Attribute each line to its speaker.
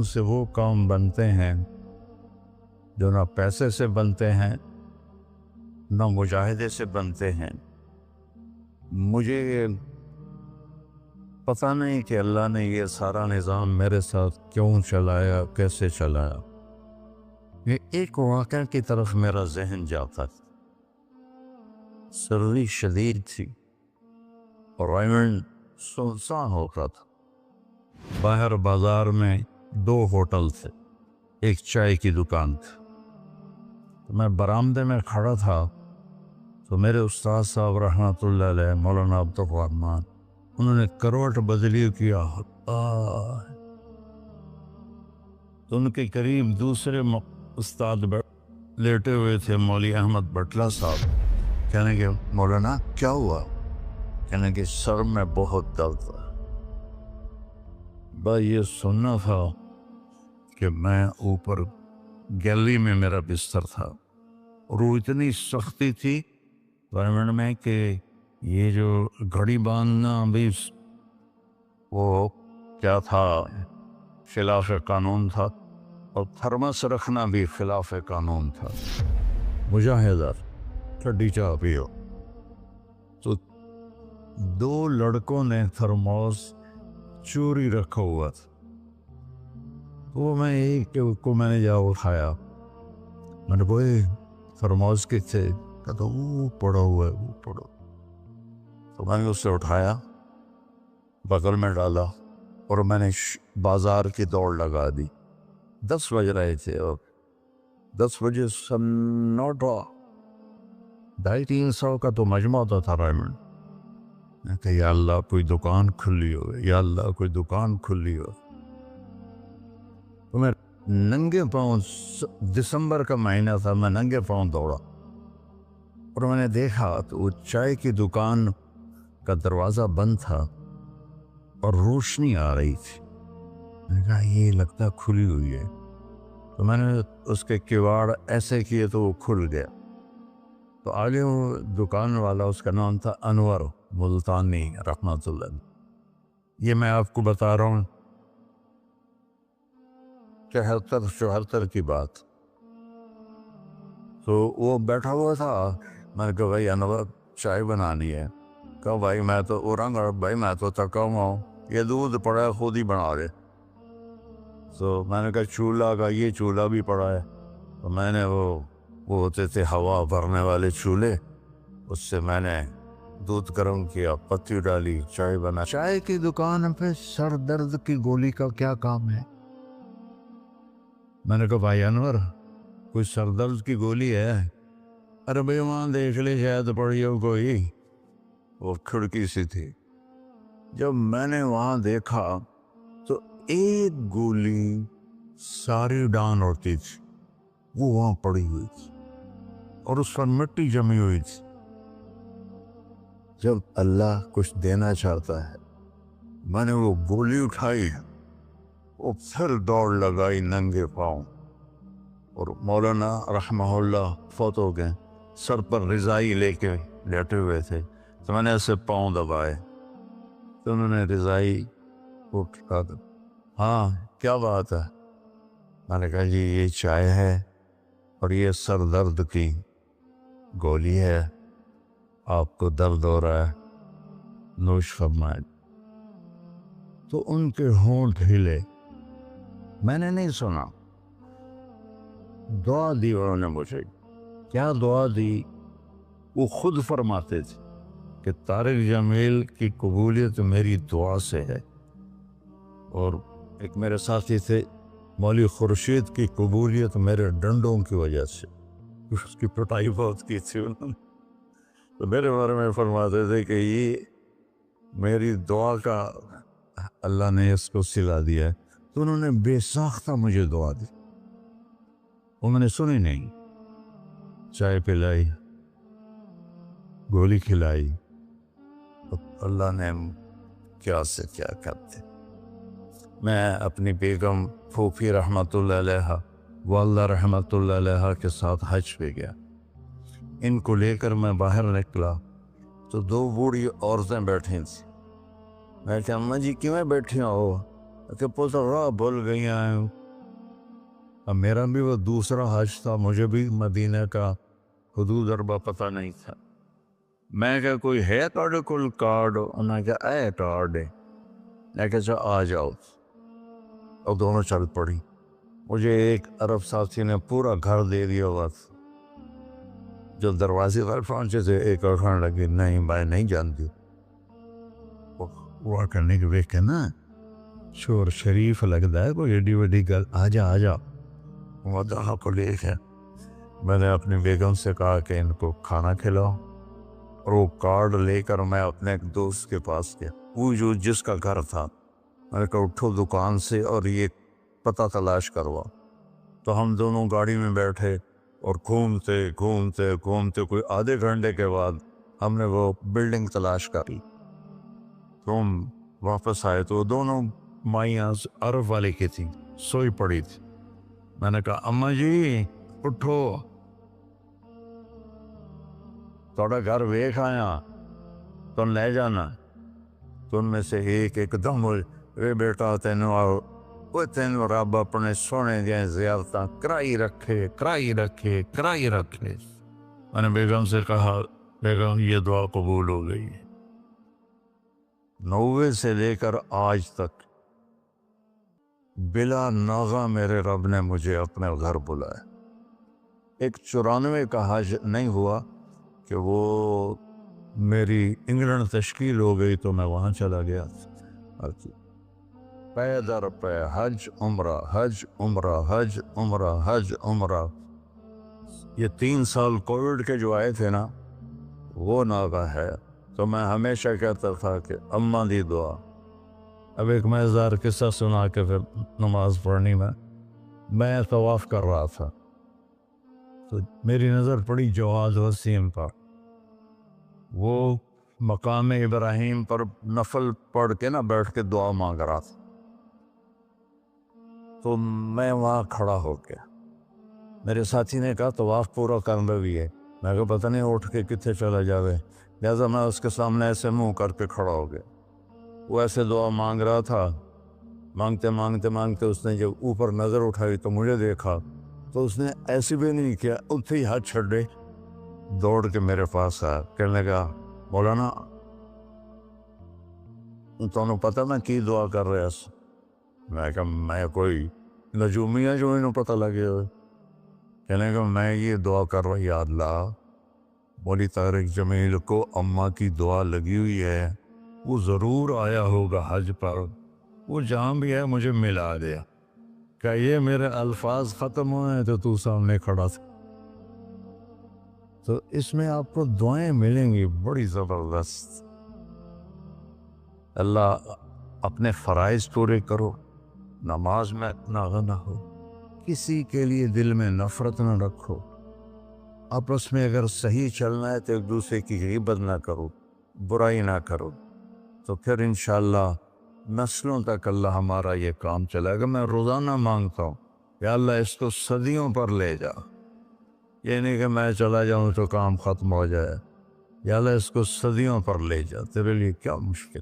Speaker 1: لوگوں سے وہ کام بنتے ہیں جو نہ پیسے سے بنتے ہیں نہ مجاہدے سے بنتے ہیں۔ مجھے پتہ نہیں کہ اللہ نے یہ سارا نظام میرے ساتھ کیوں چلایا، کیسے چلایا۔ یہ ایک واقعہ کی طرف میرا ذہن جاتا تھا۔ سردی شدید تھی اور ایونٹ سنسان ہوتا تھا۔ باہر بازار میں 2 ہوٹل تھے، ایک چائے کی دکان تھی۔ میں برآمدے میں کھڑا تھا تو میرے استاد صاحب رحمۃ اللہ علیہ مولانا عبدالرحمن، انہوں نے کروٹ بدلی کیا۔ تو ان کے قریب دوسرے استاد لیٹے ہوئے تھے، مولوی احمد بٹلہ صاحب۔ کہنے کہ مولانا کیا ہوا؟ کہنے کہ سر میں بہت درد ہے۔ بس یہ سننا تھا کہ میں اوپر گیلری میں میرا بستر تھا اور وہ اتنی سختی تھی گورنمنٹ میں کہ یہ جو گھڑی باندھنا بھی وہ کیا تھا، خلاف قانون تھا، اور تھرمس رکھنا بھی خلاف قانون تھا۔ مجاہدہ ٹھڈی چاہ پیو۔ تو 2 لڑکوں نے تھرموس چوری رکھا ہوا تھا، وہ میں ایک کو میں نے جا اٹھایا۔ میں نے کوئی تھرموس کے تھے، کہتا وہ پڑا ہوا ہے، وہ پڑا۔ تو میں نے اسے اٹھایا، بغل میں ڈالا اور میں نے بازار کی دوڑ لگا دی۔ 10 بج رہے تھے اور 10 بجے سنوٹا 250-300 کا تو مجمع ہوتا تھا رائمنڈ۔ میں کہا یا اللہ کوئی دکان کھلی ہو، یا اللہ کوئی دکان کھلی ہو۔ تو میں ننگے پاؤں، دسمبر کا مہینہ تھا، میں ننگے پاؤں دوڑا اور میں نے دیکھا تو وہ چائے کی دکان کا دروازہ بند تھا اور روشنی آ رہی تھی۔ میں نے کہا یہ لگتا کھلی ہوئی ہے۔ تو میں نے اس کے کواڑ ایسے کیے تو وہ کھل گیا۔ تو آگے وہ دکان والا، اس کا نام تھا انور ملتانی رحمۃ اللہ۔ یہ میں آپ کو بتا رہا ہوں 73-74 کی بات۔ تو وہ بیٹھا ہوا تھا۔ میں نے کہا بھائی انور چائے بنانی ہے۔ کہا بھائی میں تو بھائی میں تو تھکا ہوا ہوں، یہ دودھ پڑا ہے خود ہی بنا دے۔ تو میں نے کہا چولہا کا، یہ چولہا بھی پڑا ہے۔ تو میں نے وہ ہوتے تھے ہوا بھرنے والے چولہے، اس سے میں نے دودھ گرم کیا، پتی ڈالی، چائے بنا۔ چائے کی دکان پہ سر درد کی گولی کا کیا کام ہے؟ میں نے کہا بھائی انور کوئی سر درد کی گولی ہے؟ ارے بھائی وہاں دیکھ لے شاید پڑی ہو کوئی، وہ کھڑکی سی تھی۔ جب میں نے وہاں دیکھا تو ایک گولی ساری ڈان ہوتی تھی، وہ وہاں پڑی ہوئی تھی اور اس پر مٹی جمی ہوئی تھی۔ جب اللہ کچھ دینا چاہتا ہے، میں نے وہ گولی اٹھائی، وہ پھر دوڑ لگائی ننگے پاؤں، اور مولانا رحمہ اللہ فوت ہو گئے، سر پر رضائی لے کے لیٹے ہوئے تھے۔ تو میں نے ایسے پاؤں دبائے تو انہوں نے رضائی اٹھا کر، ہاں کیا بات ہے؟ میں نے کہا جی یہ چائے ہے اور یہ سر درد کی گولی ہے، آپ کو درد ہو رہا ہے، نوش فرمائیں۔ تو ان کے ہونٹ ہلے۔ میں نے نہیں سنا، دعا دی انہوں نے مجھے۔ کیا دعا دی؟ وہ خود فرماتے تھے کہ طارق جمیل کی قبولیت میری دعا سے ہے، اور ایک میرے ساتھی تھے مولوی خورشید کی قبولیت میرے ڈنڈوں کی وجہ سے، اس کی پٹائی بہت کی تھی انہوں نے۔ تو میرے بارے میں فرماتے تھے کہ یہ میری دعا کا اللہ نے اس کو سلا دیا ہے۔ تو انہوں نے بے ساختہ مجھے دعا دی، وہ میں نے سنی نہیں۔ چائے پلائی، گولی کھلائی، اللہ نے کیا سے کیا کرتے۔ میں اپنی بیگم پھوپھی رحمۃ اللہ علیہ، والدہ رحمۃ اللہ علیہ کے ساتھ حج پہ گیا۔ ان کو لے کر میں باہر نکلا تو 2 بوڑھی عورتیں بیٹھی تھیں۔ میں کہا اماں جی کیوں بیٹھی ہو؟ کہ پتر راہ بھول گئی ہیں. اب میرا بھی وہ دوسرا حج تھا, مجھے بھی مدینہ کا حدود اربا پتہ نہیں تھا. میں کہا کوئی ہے تھوڑے کول کارڈ؟ انہوں نے کہا اے کارڈ ہے. میں کہا اچھا آ جاؤ. اور دونوں چل پڑی. مجھے ایک عرب ساتھی نے پورا گھر دے دیا ہوا تھا. جو دروازے پر پہنچے تھے ایک اور کھانے لگی, نہیں بھائی نہیں جانتی. وہ کرنے کے ویک کے نا شور شریف لگتا ہے, کوئی ایڈی وڈی گل, آ جا آ جا. وہ دہا کو لے کے میں نے اپنی بیگم سے کہا کہ ان کو کھانا کھلاؤ, اور وہ کارڈ لے کر میں اپنے ایک دوست کے پاس گیا, وہ جو جس کا گھر تھا. میں نے کہا اٹھو دکان سے اور یہ پتہ تلاش کروا. تو ہم دونوں گاڑی میں بیٹھے اور گھومتے گھومتے گھومتے کوئی آدھے گھنٹے کے بعد ہم نے وہ بلڈنگ تلاش کر لی. تو ہم واپس آئے تو دونوں مائیاں عرب والے کی تھیں, سوئی پڑی تھی. میں نے کہا اماں جی اٹھو, تھوڑا گھر ویکھ آیا, تم لے جانا. تو ان میں سے ایک دم اے بیٹا تینوں رب اپنے سونے دیا زیارتاں کرائی رکھے. میں نے بیگم سے کہا بیگم یہ دعا قبول ہو گئی. 90 سے لے کر آج تک بلا ناغہ میرے رب نے مجھے اپنے گھر بلایا. ایک 94 کا حج نہیں ہوا کہ وہ میری انگلینڈ تشکیل ہو گئی تو میں وہاں چلا گیا. پے در پے حج عمرہ حج عمرہ حج عمرہ حج عمرہ. یہ 3 سال کووڈ کے جو آئے تھے نا وہ ناغہ ہے. تو میں ہمیشہ کہتا تھا کہ اماں دی دعا. اب ایک مزیدار قصہ سنا کے پھر نماز پڑھنی. میں طواف کر رہا تھا تو میری نظر پڑی جواز وسیم پر. وہ مقام ابراہیم پر نفل پڑھ کے نا بیٹھ کے دعا مانگ رہا تھا. تو میں وہاں کھڑا ہو گیا. میرے ساتھی نے کہا طواف پورا کرنا بھی ہے. میں کہا پتہ نہیں اٹھ کے کتنے چلا جاوے, لہٰذا میں اس کے سامنے ایسے منہ کر کے کھڑا ہو گیا. وہ ایسے دعا مانگ رہا تھا. مانگتے مانگتے مانگتے اس نے جب اوپر نظر اٹھائی تو مجھے دیکھا تو اس نے ایسے بھی نہیں کیا, اتھے ہی ہاتھ چھڑے دوڑ کے میرے پاس آیا. کہنے لگا مولانا تمہیں پتہ میں کی دعا کر رہا ہوں؟ میں کہا میں کوئی نجومی ہے جو انہوں پتہ لگے ہوئے. کہنے لگا میں یہ دعا کر رہا, یا اللہ مولی طارق جمیل کو اماں کی دعا لگی ہوئی ہے, وہ ضرور آیا ہوگا حج پر, وہ جہاں بھی ہے مجھے ملا دیا. کہ یہ میرے الفاظ ختم ہوئے ہیں تو سامنے کھڑا تھا. تو اس میں آپ کو دعائیں ملیں گی بڑی زبردست. اللہ اپنے فرائض پورے کرو, نماز میں ناغہ نہ ہو, کسی کے لیے دل میں نفرت نہ رکھو, آپس میں اگر صحیح چلنا ہے تو ایک دوسرے کی غیبت نہ کرو, برائی نہ کرو, تو پھر انشاءاللہ نسلوں تک اللہ ہمارا یہ کام چلے گا. میں روزانہ مانگتا ہوں یا اللہ اس کو صدیوں پر لے جا. یہ نہیں کہ میں چلا جاؤں تو کام ختم ہو جائے. یا اللہ اس کو صدیوں پر لے جا, تیرے لیے کیا مشکل.